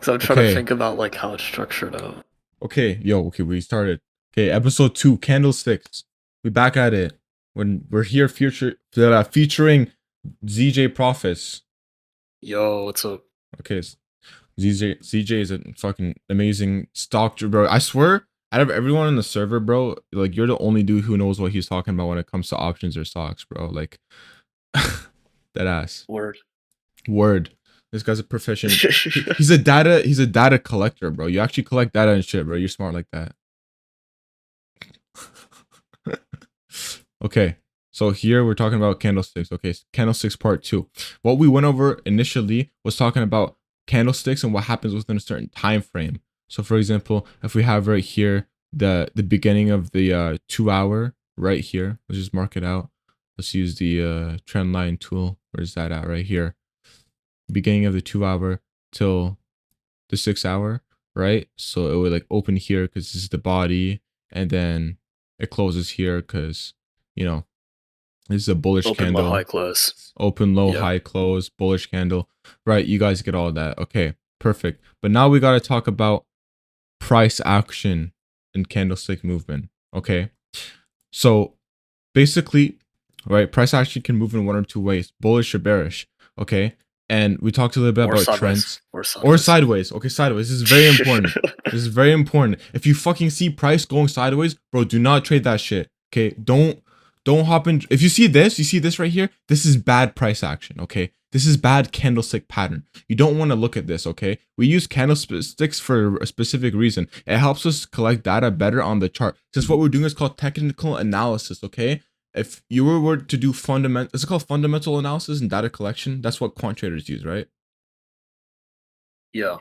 So I'm trying to Okay. think about like how it's structured out. Okay. Yo. Okay. We started. Okay. Episode 2. Candlesticks. We back at it. When we're here, featuring ZJ Profits. Yo, what's up? Okay. ZJ is a fucking amazing stock, bro. I swear, out of everyone in the server, bro, like you're the only dude who knows what he's talking about when it comes to options or stocks, bro. Like that ass. Word. Word. This guy's a proficient. He's a data collector, bro. You actually collect data and shit, bro. You're smart like that. Okay. So here we're talking about candlesticks. Okay, candlesticks part 2. What we went over initially was talking about candlesticks and what happens within a certain time frame. So for example, if we have right here the beginning of the 2 hour right here, let's just mark it out. Let's use the trend line tool. Where's that at? Right here. Beginning of the 2 hour till the 6 hour, right? So it would like open here because this is the body, and then it closes here because you know this is a bullish Open low high candle. close. Open, low, Yeah. high, close, bullish candle. Right, you guys get all of that. Okay, perfect. But now we got to talk about price action and candlestick movement. Okay, so basically, right, price action can move in one or two ways, bullish or bearish. Okay, and we talked a little bit Or about sideways. trends Or or sideways. sideways. Okay, sideways. This is very important. This is very important. If you fucking see price going sideways, bro, do not trade that shit. Okay, don't hop in. If you see this right here. This is bad price action. Okay, this is bad candlestick pattern. You don't want to look at this. Okay, we use candlesticks for a specific reason. It helps us collect data better on the chart. Since what we're doing is called technical analysis. Okay, if you were to do fundamental, is it called fundamental analysis and data collection? That's what quant traders use, right? Yeah.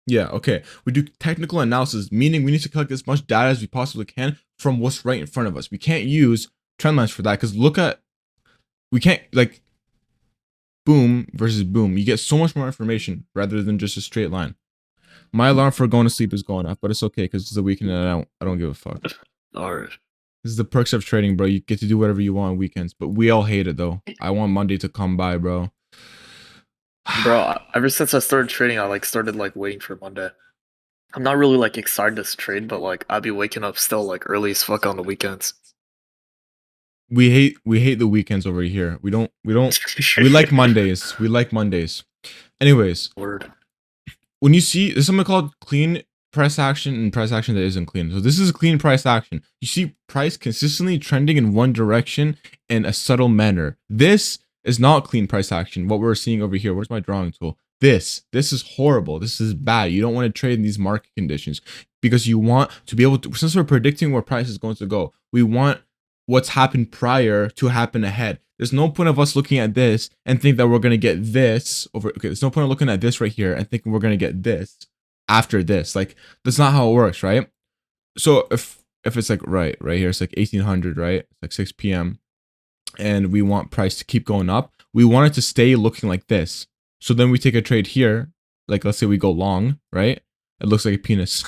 Yeah, okay. We do technical analysis, meaning we need to collect as much data as we possibly can from what's right in front of us. We can't use trend lines for that because we can't, like, boom versus boom. You get so much more information rather than just a straight line. My alarm for going to sleep is going off, but it's okay because it's the weekend and I don't give a fuck. Alright. This is the perks of trading, bro. You get to do whatever you want on weekends, but we all hate it though. I want Monday to come by, bro. Bro, ever since I started trading, I like started like waiting for Monday. I'm not really like excited to trade, but like I'd be waking up still like early as fuck on the weekends. We hate the weekends over here. We like Mondays. We like Mondays. Anyways, Word. when you see there's something called clean price action and price action that isn't clean. So this is a clean price action. You see price consistently trending in one direction in a subtle manner. This is not clean price action. What we're seeing over here. Where's my drawing tool? This is horrible. This is bad. You don't want to trade in these market conditions because you want to be able to, since we're predicting where price is going to go, we want what's happened prior to happen ahead. There's no point of us looking at this and think that we're gonna get this over. Okay, there's no point of looking at this right here and thinking we're gonna get this after this. Like that's not how it works, right? So if it's like right here, it's like 1800, right? It's like 6 p.m. and we want price to keep going up. We want it to stay looking like this. So then we take a trade here. Like let's say we go long, right? It looks like a penis.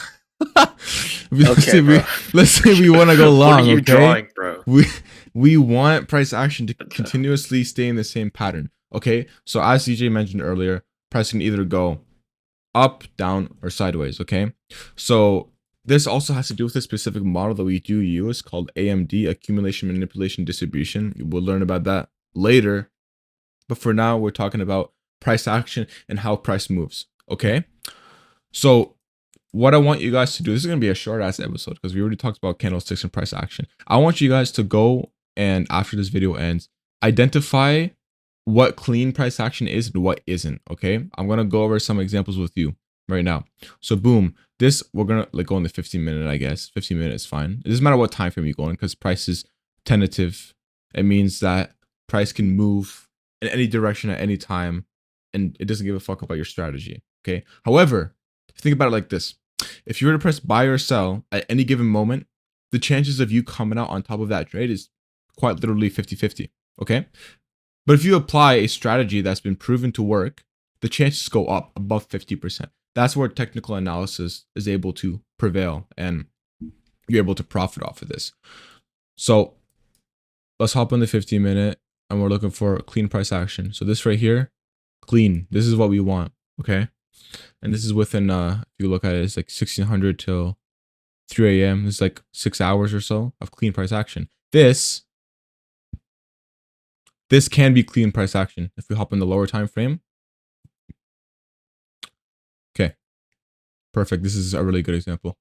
let's Okay, say we bro. let's say we want to go What are long, you okay? drawing, bro? we we want price action to Okay. continuously stay in the same pattern. Okay, so as CJ mentioned earlier, price can either go up, down, or sideways. Okay, so this also has to do with a specific model that we do use called AMD, accumulation manipulation distribution. We'll learn about that later, but for now we're talking about price action and how price moves. Okay, so what I want you guys to do, this is going to be a short ass episode because we already talked about candlesticks and price action. I want you guys to go and after this video ends, identify what clean price action is and what isn't. Okay. I'm going to go over some examples with you right now. So boom, this we're going to like go in the 15-minute, I guess. 15 minutes is fine. It doesn't matter what time frame you go in because price is tentative. It means that price can move in any direction at any time and it doesn't give a fuck about your strategy. Okay. However, think about it like this. If you were to press buy or sell at any given moment, the chances of you coming out on top of that trade is quite literally 50-50. Okay. But if you apply a strategy that's been proven to work, the chances go up above 50%. That's where technical analysis is able to prevail and you're able to profit off of this. So let's hop on the 15-minute and we're looking for clean price action. So this right here, clean. This is what we want. Okay. And this is within if you look at it, it's like 1600 till 3 a.m. It's like 6 hours or so of clean price action. This can be clean price action if we hop in the lower time frame. Okay, perfect. This is a really good example.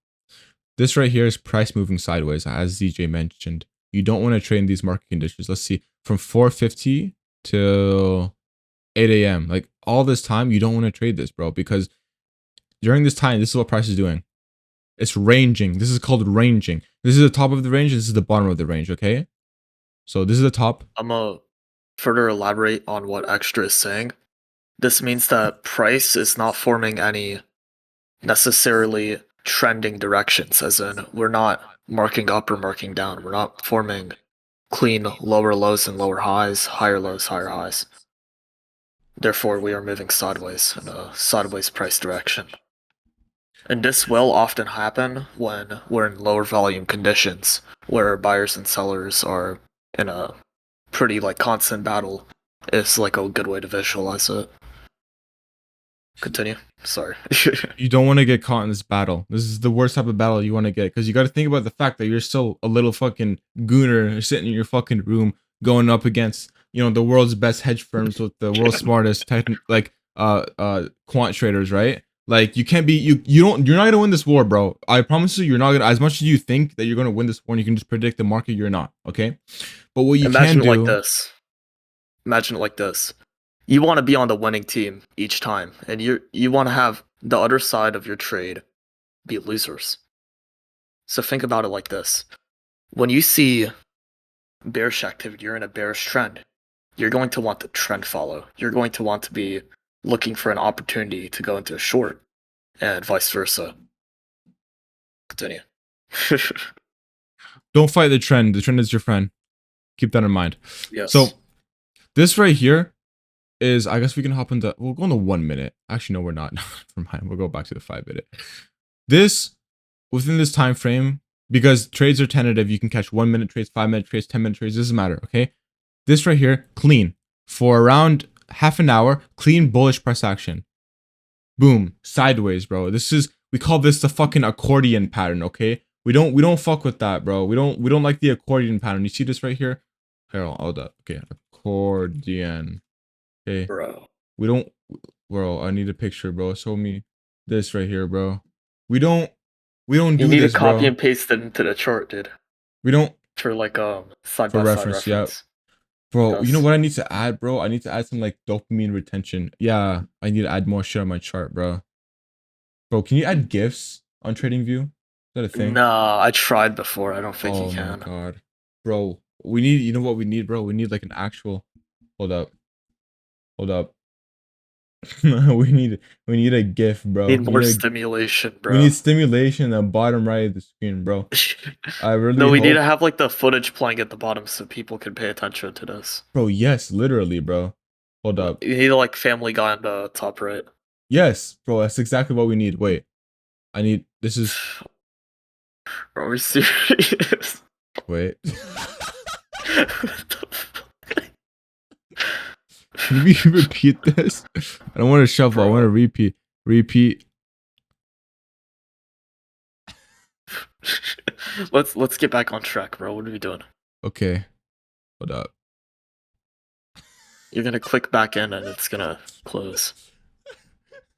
This right here is price moving sideways, as ZJ mentioned. You don't want to trade in these market conditions. Let's see, from 4:50 till 8 a.m. Like all this time, you don't want to trade this, bro, because during this time, this is what price is doing. It's ranging. This is called ranging. This is the top of the range. This is the bottom of the range. Okay. So this is the top. I'm gonna further elaborate on what Extra is saying. This means that price is not forming any necessarily trending directions, as in we're not marking up or marking down. We're not forming clean lower lows and lower highs, higher lows, higher highs. Therefore, we are moving sideways in a sideways price direction. And this will often happen when we're in lower volume conditions, where buyers and sellers are in a pretty like constant battle. Is like a good way to visualize it. Continue. Sorry. You don't want to get caught in this battle. This is the worst type of battle you want to get, because you got to think about the fact that you're still a little fucking gooner sitting in your fucking room going up against, the world's best hedge firms with the world's smartest quant traders, right? Like you can't be you're not gonna win this war, bro. I promise you, you're not gonna. As much as you think that you're gonna win this war, and you can just predict the market, you're not. Okay, but what you can Imagine it like do. this. Imagine it like this. You want to be on the winning team each time, and you want to have the other side of your trade be losers. So think about it like this. When you see bearish activity, you're in a bearish trend. You're going to want the trend follow. You're going to want to be looking for an opportunity to go into a short, and vice versa. Continue. Don't fight the trend. The trend is your friend. Keep that in mind. So Yes. this right here is, I guess we can hop into, we'll go into 1 minute. Actually, no, we're not. Never mind. We'll go back to the 5 minute. This, within this time frame, because trades are tentative, you can catch 1 minute trades, 5 minute trades, 10 minute trades. Doesn't matter. Okay. This right here, clean for around half an hour, clean bullish price action. Boom, sideways, bro. We call this the fucking accordion pattern. Okay. We don't fuck with that, bro. We don't like the accordion pattern. You see this right here? Here, hold up. Okay, accordion. Okay. Bro. We don't, bro. I need a picture, bro. Show me this right here, bro. We don't, we don't You do need to this, copy bro. and paste it into the chart, dude. We don't, For like side for by side reference. Yeah, reference. bro. You know Yes. what I need to add, bro? I need to add some like dopamine retention. Yeah, I need to add more shit on my chart, bro. Bro, can you add gifs on TradingView? Is that a thing? Nah, I tried before. I don't think you Oh my can. god, bro. We need. You know what we need, bro? We need like an actual. Hold up. Hold up. we need a GIF, bro. Need more stimulation, We bro. need stimulation in the bottom right of the screen, bro. I No, really we need to hope, have like the footage playing at the bottom so people can pay attention to this. bro. Yes, literally, bro. Hold up. You need like Family Guy on the top right. Yes, bro. That's exactly what we need. Wait, I need. This is. Are we serious? Wait. What the Can we repeat this? I don't want to shuffle. I want to Bro. repeat. Repeat. Let's get back on track, bro. What are we doing? Okay. Hold up. You're gonna click back in and it's gonna close.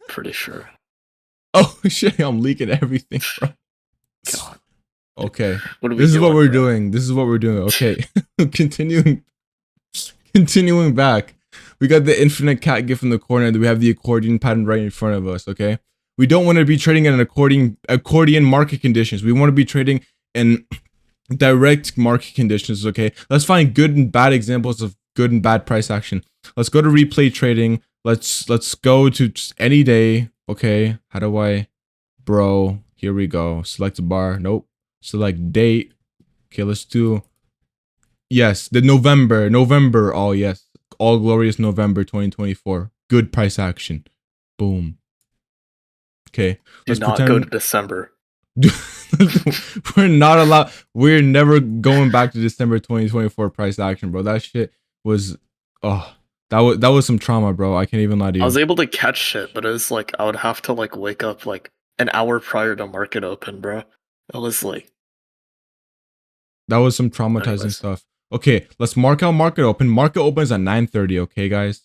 Pretty sure. Oh shit! I'm leaking everything, bro. God. Okay. What are we This is what doing, we're bro? doing. This is what we're doing. Okay. continuing continuing back. We got the infinite cat gift in the corner, and we have the accordion pattern right in front of us, okay? We don't want to be trading in an accordion market conditions. We want to be trading in direct market conditions, okay? Let's find good and bad examples of good and bad price action. Let's go to replay trading. Let's go to just any day, okay? How do I, bro? Here we go. Select a bar. Nope. Select date. Okay, let's do, yes, the November. Oh yes, all glorious November 2024. Good price action. Boom. Okay, Do let's not go to pretend. December. We're not allowed. We're never going back to December 2024 price action, bro. That shit was. Oh. That was some trauma, bro. I can't even lie to I was you. able to catch shit, but it was like I would have to like wake up like an hour prior to market open, bro. It was like, That was some traumatizing anyways. stuff. Okay, let's mark out market open. Market opens at 9:30, okay, guys?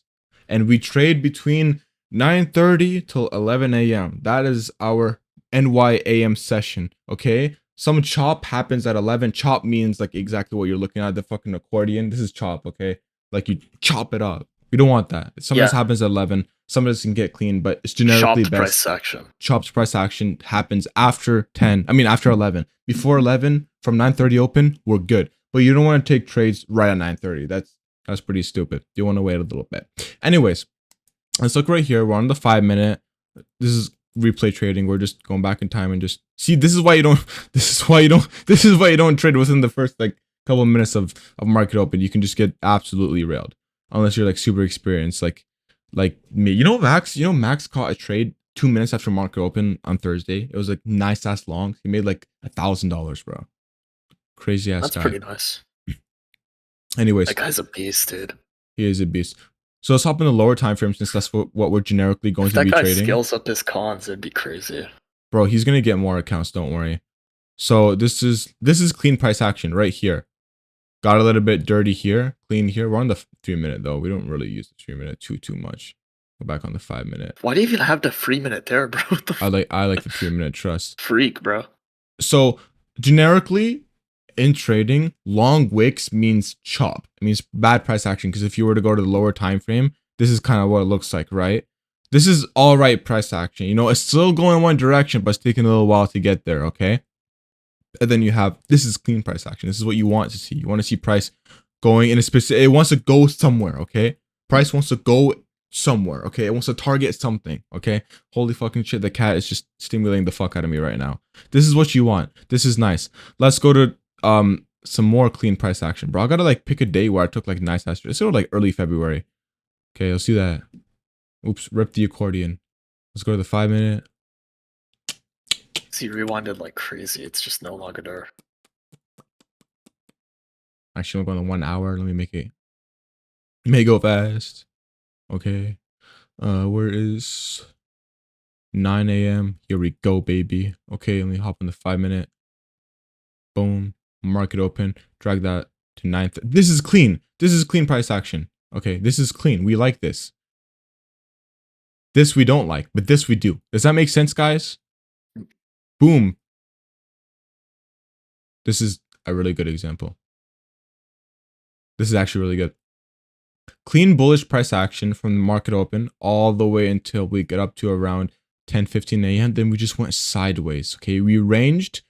And we trade between 9:30 till 11 a.m. That is our NYAM session, okay? Some chop happens at 11. Chop means like exactly what you're looking at, the fucking accordion. This is chop, okay? Like you chop it up. We don't want that. Some of this Yeah, happens at 11. Some of this can get clean, but it's generically chopped best. price action. Chop's price action happens after 10. I mean after 11. Before 11 from 9:30 open, we're good. But you don't want to take trades right at 9:30. That's pretty stupid. You want to wait a little bit. Anyways, let's look right here. We're on the 5 minute. This is replay trading. We're just going back in time and just see. This is why you don't this is why you don't trade within the first like couple of minutes of market open. You can just get absolutely railed unless you're like super experienced like me. Max caught a trade 2 minutes after market open on Thursday. It was like nice ass long. He made like $1,000, bro. Crazy ass That's guy. pretty nice. Anyways, That guy's a beast, dude. he is a beast. So let's hop in the lower time frame since that's what we're generically going If to that be guy trading. scales up his cons, it'd be crazy. Bro, he's gonna get more accounts, don't worry. So this is clean price action right here. Got a little bit dirty here, clean here. We're on the 3 minute though. We don't really use the 3 minute too much. Go back on the 5 minute. Why do you even have the 3 minute there, bro? What the I like the 3 minute trust. freak, bro? So generically in trading, long wicks means chop. It means bad price action because if you were to go to the lower time frame, this is kind of what it looks like, right? This is all right price action. It's still going one direction, but it's taking a little while to get there, okay? And then you have this is clean price action. This is what you want to see. You want to see price going in a specific. It wants to go somewhere. Okay, price wants to go somewhere. Okay, it wants to target something. Okay, holy fucking shit, the cat is just stimulating the fuck out of me right now. This is what you want. This is nice. Let's go to some more clean price action, bro. I gotta like pick a day where I took like nice ass. It's sort of like early February. Okay, let's do that. Oops, rip the accordion. Let's go to the 5 minute. He rewinded like crazy. It's just no longer there. Actually, I'm going to 1 hour. Let me make it. May go fast. Okay. Where is 9 a.m.? Here we go, baby. Okay, let me hop on the 5 minute. Boom. Market open. Drag that to 9. This is clean. This is clean price action. Okay, this is clean. We like this. This we don't like, but this we do. Does that make sense, guys? Boom. This is a really good example. This is actually really good. Clean bullish price action from the market open all the way until we get up to around 10:15 a.m. Then we just went sideways. Okay, we ranged.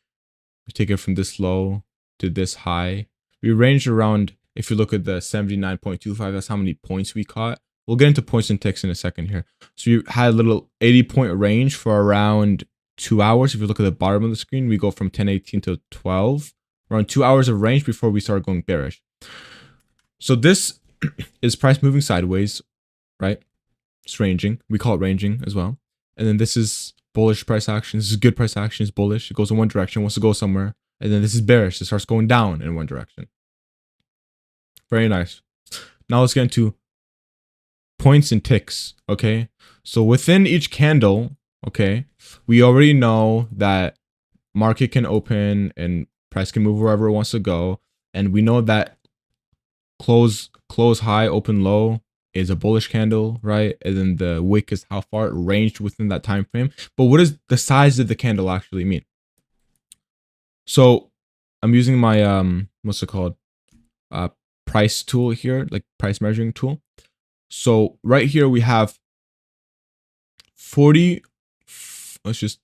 We take it from this low to this high. We ranged around. If you look at the 79.25, that's how many points we caught. We'll get into points and ticks in a second here. So you had a little 80-point range for around 2 hours. If you look at the bottom of the screen, we go from 10:18 to 12. Around 2 hours of range before we start going bearish. So this is price moving sideways, right? It's ranging. We call it ranging as well. And then this is bullish price action. This is good price action. It's bullish. It goes in one direction, wants to go somewhere. And then this is bearish. It starts going down in one direction. Very nice. Now let's get into points and ticks, okay? So within each candle, okay, we already know that market can open and price can move wherever it wants to go. And we know that close high, open low is a bullish candle, right? And then the wick is how far it ranged within that time frame. But what does the size of the candle actually mean? So I'm using my what's it called? Price tool here, like price measuring tool. So right here we have 40. Let's just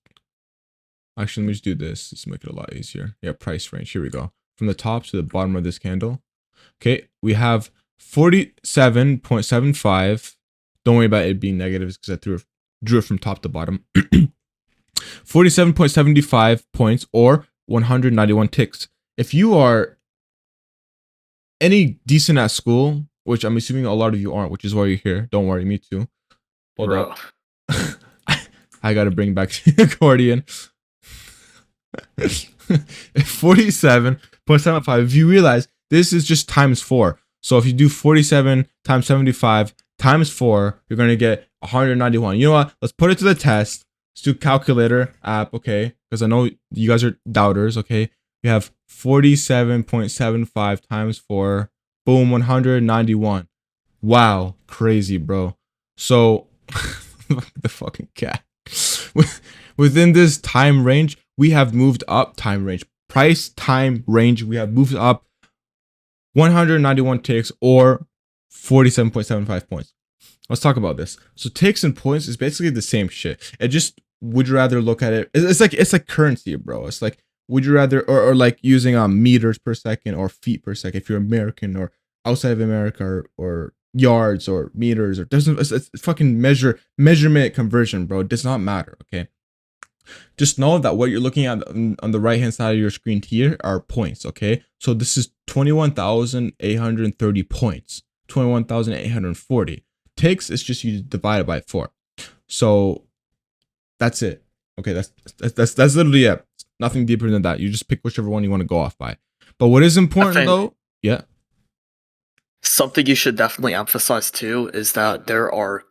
actually let me just do this. Let's make it a lot easier. Yeah, price range. Here we go. From the top to the bottom of this candle. Okay, we have 47.75. Don't worry about it being negative because I drew it from top to bottom. 47.75 points or 191 ticks. If you are any decent at school, which I'm assuming a lot of you aren't, which is why you're here. Don't worry, me too. Hold Bro. up. I gotta bring back the accordion. 47.75. If you realize this is just times 4. So if you do 47 times 75 times 4, you're going to get 191. You know what? Let's put it to the test. Let's do calculator app, okay? Because I know you guys are doubters, okay? We have 47.75 times 4. Boom, 191. Wow, crazy, bro. So, the fucking cat. Within this time range, we have moved up time range. Price time range, we have moved up 191 ticks or 47.75 points. Let's talk about this. So ticks and points is basically the same shit. It just, would you rather look at it? It's like currency, bro. It's like, would you rather, or like using meters per second or feet per second if you're American or outside of America, or yards or meters, or doesn't, it's fucking measurement conversion, bro. It does not matter. Okay. Just know that what you're looking at on the right hand side of your screen here are points. Okay. So this is 21,830 points, 21,840. Ticks is just you divide it by 4. So that's it. Okay, that's literally it. Nothing deeper than that. You just pick whichever one you want to go off by. But what is I important think though, yeah, something you should definitely emphasize too is that there are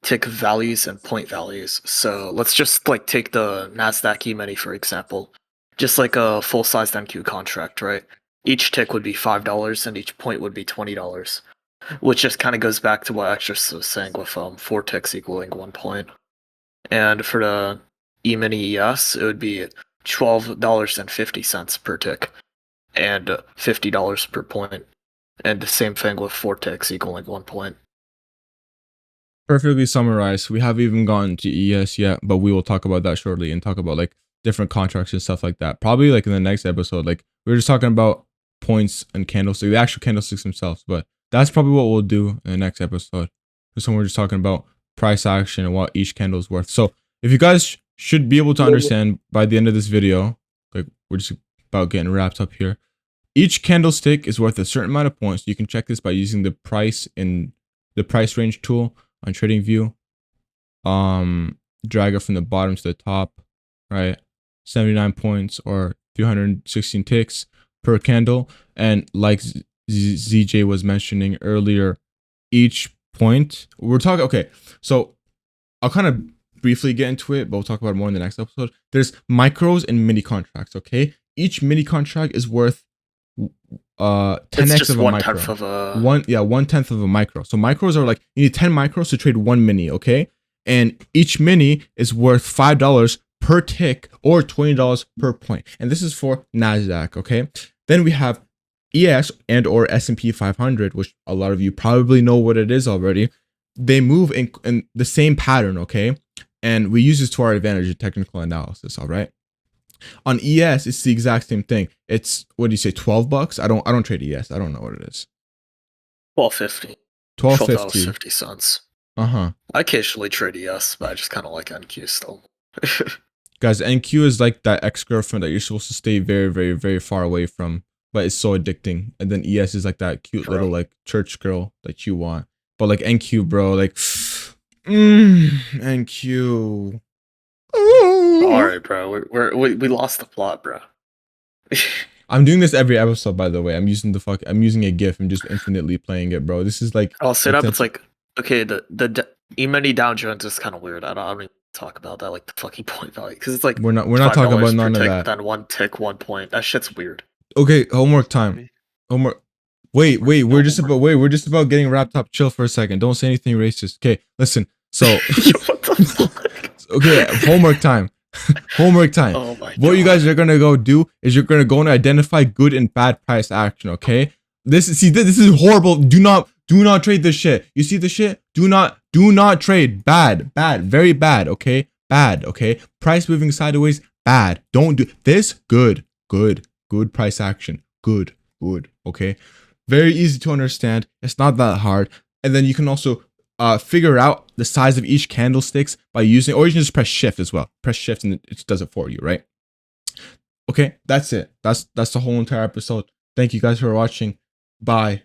tick values and point values. So let's just like take the Nasdaq E-mini for example. Just like a full-sized NQ contract, right? Each tick would be $5 and each point would be $20, which just kind of goes back to what Extras was saying with 4 ticks equaling 1 point. And for the E-mini ES, it would be $12.50 per tick and $50 per point. And the same thing with 4 ticks equaling 1 point. perfectly summarized. We haven't even gotten to ES yet, but we will talk about that shortly and talk about like different contracts and stuff like that. Probably like in the next episode. Like we were just talking about points and candlesticks, the actual candlesticks themselves, but that's probably what we'll do in the next episode. This one we're just talking about price action and what each candle is worth. So if you guys should be able to understand by the end of this video, like we're just about getting wrapped up here. Each candlestick is worth a certain amount of points. You can check this by using the price in the price range tool on TradingView. Drag it from the bottom to the top, right? 79 points or 316 ticks per candle. And like ZJ was mentioning earlier, each point we're talking, okay, so I'll kind of briefly get into it, but we'll talk about it more in the next episode. There's micros and mini contracts, okay? Each mini contract is worth 10x Just of a micro. 1/10 of a 1/10 of a micro. So micros are like, you need 10 micros to trade one mini, okay? And each mini is worth $5 per tick or $20 per point. And this is for Nasdaq, okay? Then we have ES and or S&P 500, which a lot of you probably know what it is already. They move in the same pattern, okay? And we use this to our advantage in technical analysis, all right? On ES, it's the exact same thing. It's, what do you say, $12? I don't trade ES. I don't know what it is. 12.50. $12.50. $12.50. Uh-huh. I occasionally trade ES, but I just kind of like NQ still. Guys, NQ is like that ex-girlfriend that you're supposed to stay very, very, very far away from, but it's so addicting. And then ES is like that cute little like church girl that you want. But like NQ, bro, like NQ. Alright, bro. We lost the plot, bro. I'm doing this every episode, by the way. I'm using a GIF and just infinitely playing it, bro. This is like I'll sit up. It's like, okay, the E-mini Dow Jones is kind of weird. I don't even talk about that, like the fucking point value, because it's like we're not talking about none of that. Then 1 tick, 1 point. That shit's weird. Okay, homework time. Homework. Wait, we're just about getting wrapped up. Chill for a second. Don't say anything racist. Okay, listen. So, What the fuck? okay, homework time. Homework time. Oh my What God. you guys are gonna go do is you're gonna go and identify good and bad price action. Okay. This is horrible. Do not trade this shit. You see the shit? Do not trade. Bad. Very bad. Okay. Bad. Okay. Price moving sideways. Bad. Don't do this. Good price action. Good. Okay. Very easy to understand. It's not that hard. And then you can also figure out the size of each candlesticks by using, or you can just press shift as well. Press shift and it does it for you, right? Okay, that's it. That's the whole entire episode. Thank you guys for watching. Bye.